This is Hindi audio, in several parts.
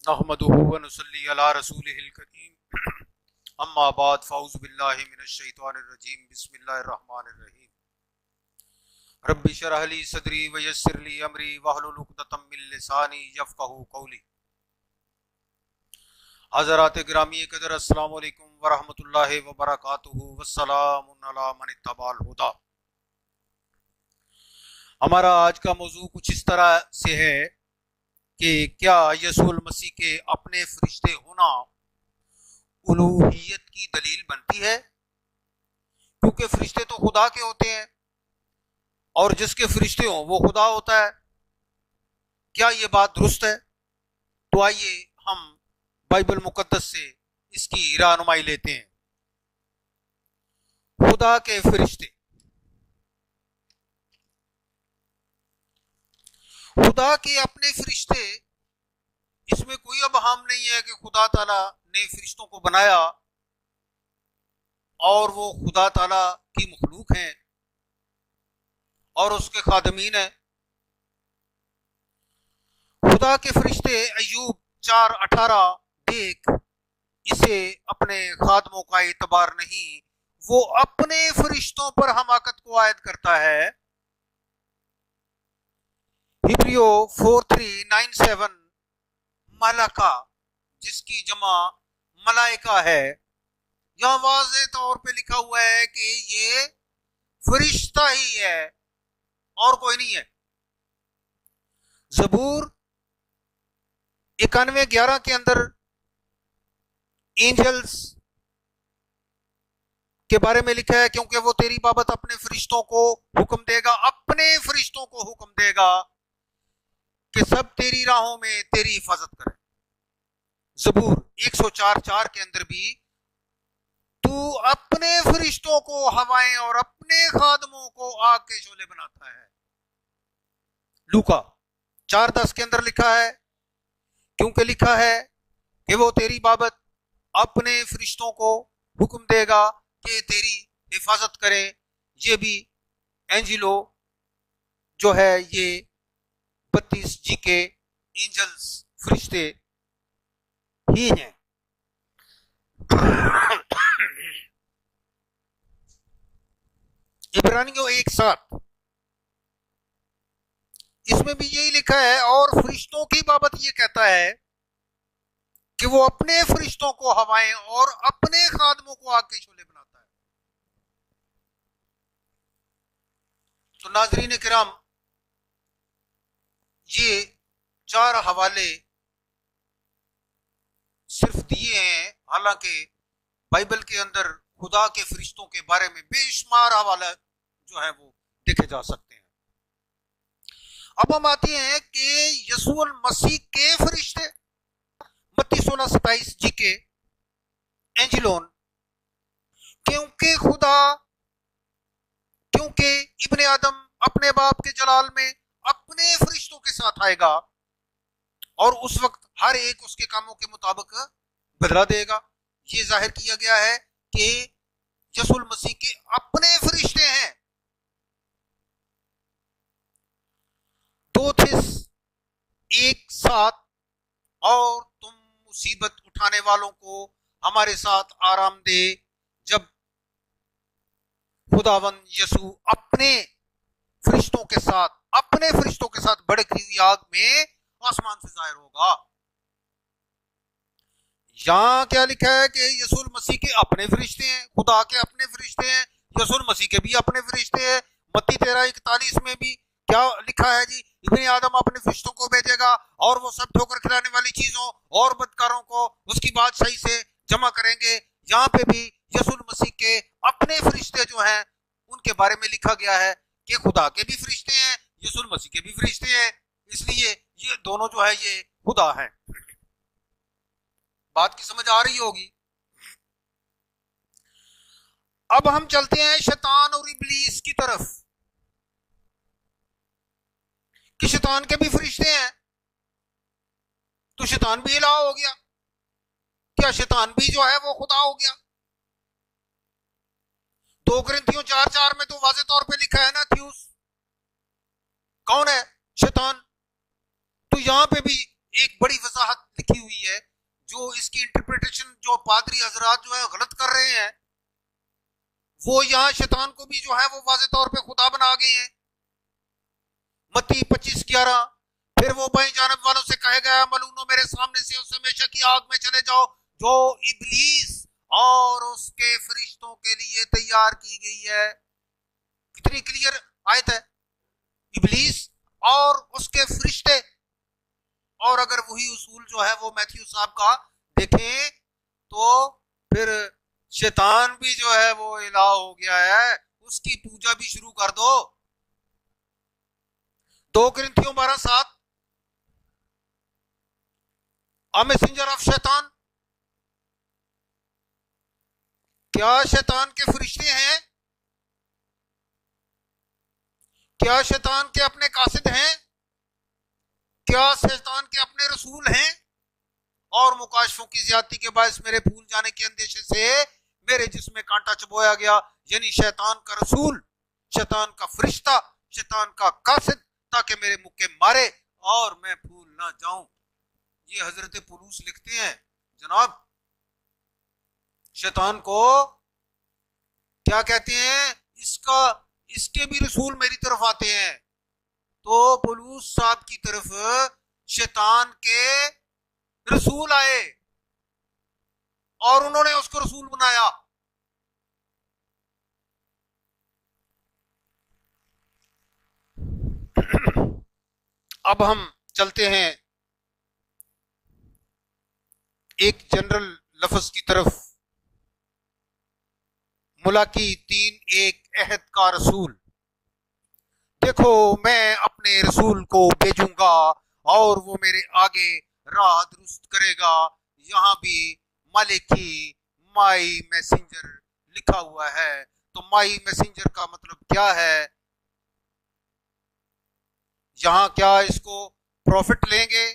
नहमदुहु व नुसल्ली अला रसूलिहिल करीम अम्मा बाद फ़ऊज़ु बिल्लाहि मिनश शैतानिर रजीम बिस्मिल्लाहिर रहमानिर रहीम रब्बि शरह ली सदरी व यस्सिर ली अमरी वहलुल उक़दतम मिन लिसानी यफ़क़हू क़ौली। हज़रात गिरामी क़दर अस्सलामु अलैकुम व रहमतुल्लाहि व बरकातुहू वस्सलामुन अला मन इत्तबअल हुदा। हमारा आज का मौजू कुछ इस तरह से है कि क्या यीशुल मसीह के अपने फरिश्ते होना उलूहियत की दलील बनती है, क्योंकि फरिश्ते तो खुदा के होते हैं और जिसके फरिश्ते हों वो खुदा होता है। क्या ये बात दुरुस्त है? तो आइए हम बाइबल मुकद्दस से इसकी रहनुमाई लेते हैं। खुदा के फरिश्ते, खुदा के अपने फरिश्ते, इसमें कोई अबहम नहीं है कि खुदा ताला ने फरिश्तों को बनाया और वो खुदा ताला की मखलूक हैं और उसके खादमीन हैं। खुदा के फरिश्ते अय्यूब 4:18 देख इसे अपने खादमों का एतबार नहीं, वो अपने फरिश्तों पर हमाकत को आयद करता है। हिब्रियो 4397 मलाका, जिसकी जमा मलाइका है, यहां वाज़े तौर पे लिखा हुआ है कि ये फरिश्ता ही है और कोई नहीं है। ज़बूर 91:11 के अंदर एंजल्स के बारे में लिखा है, क्योंकि वो तेरी बाबत अपने फरिश्तों को हुक्म देगा, अपने फरिश्तों को हुक्म देगा कि सब तेरी राहों में तेरी हिफाजत करें। ज़बूर 104:4 के अंदर भी तू अपने फरिश्तों को हवाएं और अपने खादमों को आग के शोले बनाता है। लूका 4:10 के अंदर लिखा है, क्योंकि लिखा है कि वो तेरी बाबत अपने फरिश्तों को हुक्म देगा कि तेरी हिफाजत करें। ये भी एंजिलो जो है ये 32 जी के एंजल्स फरिश्ते ही हैं। इब्रानियों 1:7 इसमें भी यही लिखा है और फरिश्तों की बाबत ये कहता है कि वो अपने फरिश्तों को हवाएं और अपने खादमों को आग के शोले बनाता है। तो नाजरीन किराम, ये 4 हवाले सिर्फ दिए हैं, हालांकि बाइबल के अंदर खुदा के फरिश्तों के बारे में बेशुमार हवाला जो है वो देखे जा सकते हैं। अब हम आते हैं कि यीशुअल मसीह के फरिश्ते मत्ती 16:27 जी के एंजिलोन, क्योंकि इब्ने आदम अपने बाप के जलाल में अपने फरिश्तों के साथ आएगा और उस वक्त हर एक उसके कामों के मुताबिक बदला देगा। ये जाहिर किया गया है कि यीशुअल मसीह के अपने फरिश्ते हैं। 2 थिस 1:7 और तुम मुसीबत उठाने वालों को हमारे साथ आराम दे, जब खुदावन यसू अपने फरिश्तों के साथ भड़कती हुई आग में आसमान से जाहिर होगा। यहां क्या लिखा है कि यीशुअल मसीह के अपने फरिश्ते हैं, खुदा के अपने फरिश्ते हैं, यीशुअल मसीह के भी अपने फरिश्ते हैं। मत्ती 13:41 में भी क्या लिखा है जी, इब्ने आदम अपने फरिश्तों को भेजेगा और वो सब ठोकर खिलाने वाली चीजों और बदकारों को उसकी बादशाही से जमा करेंगे। यहाँ पे भी यीशुअल मसीह के अपने फरिश्ते जो हैं उनके बारे में लिखा गया है कि खुदा के भी फरिश्ते हैं, यीशुअल मसीह के भी फरिश्ते हैं, इसलिए ये दोनों जो है ये खुदा है। बात की समझ आ रही होगी। अब हम चलते हैं शैतान और इब्लीस की तरफ कि शैतान के भी फरिश्ते हैं, तो शैतान भी इलाह हो गया, क्या शैतान भी जो है वो खुदा हो गया? 2 कुरिन्थियों 4:4 में तो वाज़े तौर पे लिखा है ना, थ्यूस कौन है? शैतान। तो यहां पे भी एक बड़ी वजाहत लिखी हुई है, जो इसकी इंटरप्रिटेशन जो पादरी हजरात जो है गलत कर रहे हैं, वो यहाँ शैतान को भी जो है वो वाज़े तौर पे खुदा बना गए हैं। मत्ती 25:11, फिर वो बाईं जानब वालों से कहेगा, मलूनो मेरे सामने से उस हमेशा की आग में चले जाओ जो इबलीस और उसके फरिश्तों के लिए तैयार की गई है। कितनी क्लियर आयत है, इबलीस और उसके फरिश्ते। और अगर वही उसूल जो है वो मैथ्यू साहब का देखें तो फिर शैतान भी जो है वो इलाह हो गया है, उसकी पूजा भी शुरू कर दो। 2 कुरिन्थियों 12:7, अ मैसेंजर ऑफ शैतान, क्या शैतान के फरिश्ते हैं? क्या शैतान के अपने कासिद हैं? क्या शैतान के अपने रसूल हैं? और मुकाशफों की ज्यादती के बायस मेरे भूल जाने के अंदेशे से मेरे जिस्म में कांटा चुभोया गया, यानी शैतान का रसूल, शैतान का फरिश्ता, शैतान का कासिद, ताकि मेरे मुक्के मारे और मैं भूल ना जाऊं। ये हजरत पौलुस लिखते हैं जनाब। शैतान को क्या कहते हैं? इसके भी रसूल मेरी तरफ आते हैं। तो पौलुस साहब की तरफ शैतान के रसूल आए और उन्होंने उसको रसूल बनाया। अब हम चलते हैं एक जनरल लफ्ज की तरफ। मुलाकी 3:1, अहद का रसूल। देखो मैं अपने रसूल को भेजूंगा और वो मेरे आगे राह दुरुस्त करेगा। यहाँ भी मलिकी माई मैसेंजर लिखा हुआ है। तो माई मैसेंजर का मतलब क्या है? यहाँ क्या इसको प्रॉफिट लेंगे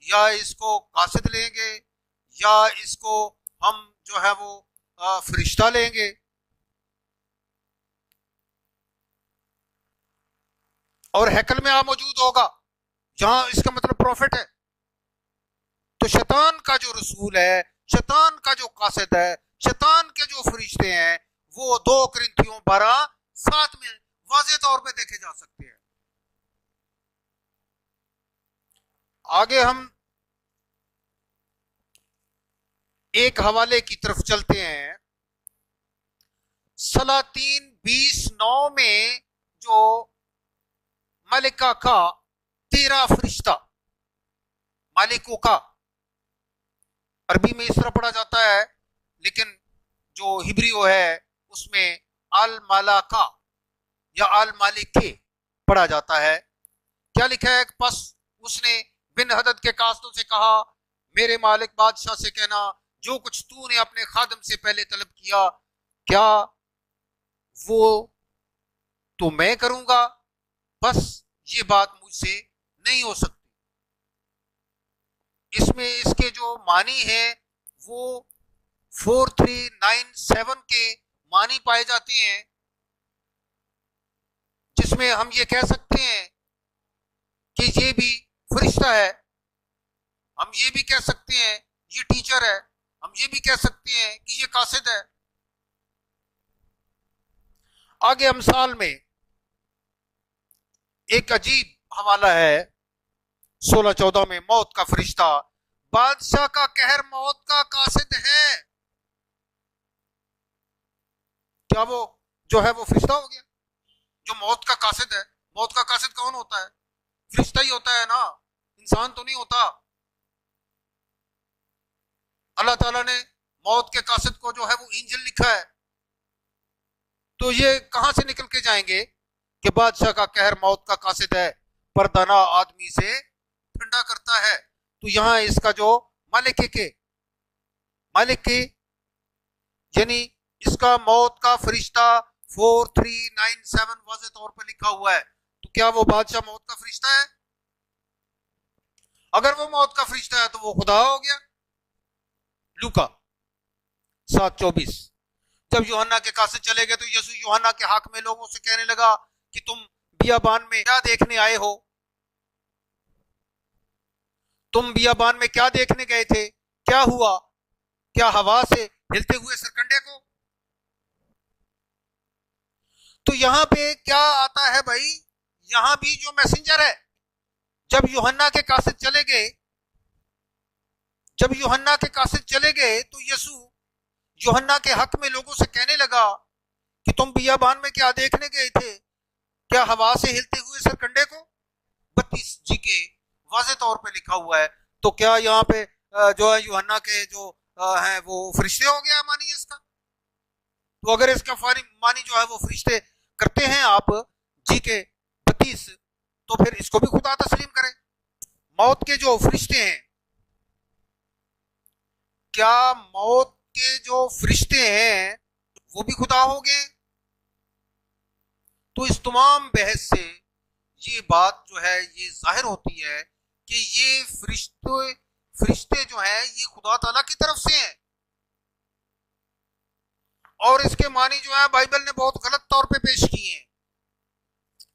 या इसको कासिद लेंगे या इसको हम जो है वो फरिश्ता लेंगे? और हैकल में मौजूद होगा, जहां इसका मतलब प्रॉफिट है। तो शैतान का जो रसूल है, शैतान का जो कासिद है, शैतान के जो फरिश्ते हैं, वो 2 कुरिन्थियों 12:7 में वाज़ेह तौर पे देखे जा सकते हैं। आगे हम एक हवाले की तरफ चलते हैं। सलातीन 20:9 में जो मलिका का 13 फरिश्ता, मालिकों का, अरबी में इस तरह पढ़ा जाता है, लेकिन जो हिब्रियो है उसमें अल मालाका या अल मालिके पढ़ा जाता है। क्या लिखा है? बस उसने बिन हदद के कास्तों से कहा, मेरे मालिक बादशाह से कहना, जो कुछ तूने अपने खादम से पहले तलब किया, क्या वो तो मैं करूंगा? बस ये बात मुझसे नहीं हो सकती। इसमें इसके जो मानी है वो 4397 के मानी पाए जाते हैं, जिसमें हम ये कह सकते हैं कि ये भी फरिश्ता है, हम ये भी कह सकते हैं ये टीचर है, हम ये भी कह सकते हैं कि ये कासिद है। आगे अमसाल में एक अजीब हवाला है 16-14 में, मौत का फरिश्ता, बादशाह का कहर मौत का कासिद है। क्या वो जो है वो फरिश्ता हो गया जो मौत का कासिद है? मौत का कासिद कौन होता है? फरिश्ता ही होता है ना, इंसान तो नहीं होता। अल्लाह ताला ने मौत के कासिद को जो है वो एंजल लिखा है। तो ये कहां से निकल के जाएंगे कि बादशाह का कहर मौत का कासिद है, परदाना आदमी से ठंडा करता है। तो यहां इसका जो मालिक के यानी इसका मौत का फरिश्ता 4397 वाज़ेह तौर पर लिखा हुआ है। तो क्या वो बादशाह मौत का फरिश्ता है? अगर वो मौत का फरिश्ता है तो वो खुदा हो गया। लूका 7:24, जब यूहन्ना के कासिद चले गए तो यीशु यूहन्ना के हक में लोगों से कहने लगा कि तुम बियाबान में क्या देखने आए हो? तुम बियाबान में क्या देखने गए थे? क्या हुआ? क्या हवा से हिलते हुए सरकंडे को? तो यहां पे क्या आता है भाई, यहां भी जो मैसेंजर है, जब यूहन्ना के कासिद चले गए, जब यूहन्ना के कासिद चले गए तो यसु यूहन्ना के हक में लोगों से कहने लगा कि तुम बियाबान में क्या देखने गए थे? क्या हवा से हिलते हुए सरकंडे को? 32 जी के वाज़े तौर पे लिखा हुआ है। तो क्या यहाँ पे जो है यूहन्ना के जो हैं वो फरिश्ते हो गया मानी इसका? तो अगर इसका मानी जो है वो फरिश्ते करते हैं आप जी के 32, तो फिर इसको भी खुदा तस्लीम करें। मौत के जो फरिश्ते हैं, क्या मौत के जो फरिश्ते हैं वो भी खुदा हो गए? तो इस तमाम बहस से ये बात जो है ये जाहिर होती है कि ये फरिश्ते फरिश्ते जो हैं ये खुदा ताला की तरफ से हैं, और इसके मानी जो है बाइबल ने बहुत गलत तौर पे पेश किए हैं।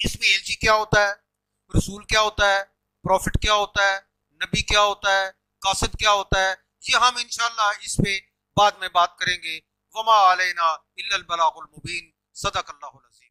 इसमें एलची क्या होता है, रसूल क्या होता है, प्रॉफिट क्या होता है, नबी क्या होता है, कासिद क्या होता है, ये हम इंशाल्लाह इस पे बाद में बात करेंगे। वमा अलैना इल्लल बलागुल मुबीन। सदक़ल्लाहुल अज़ीम।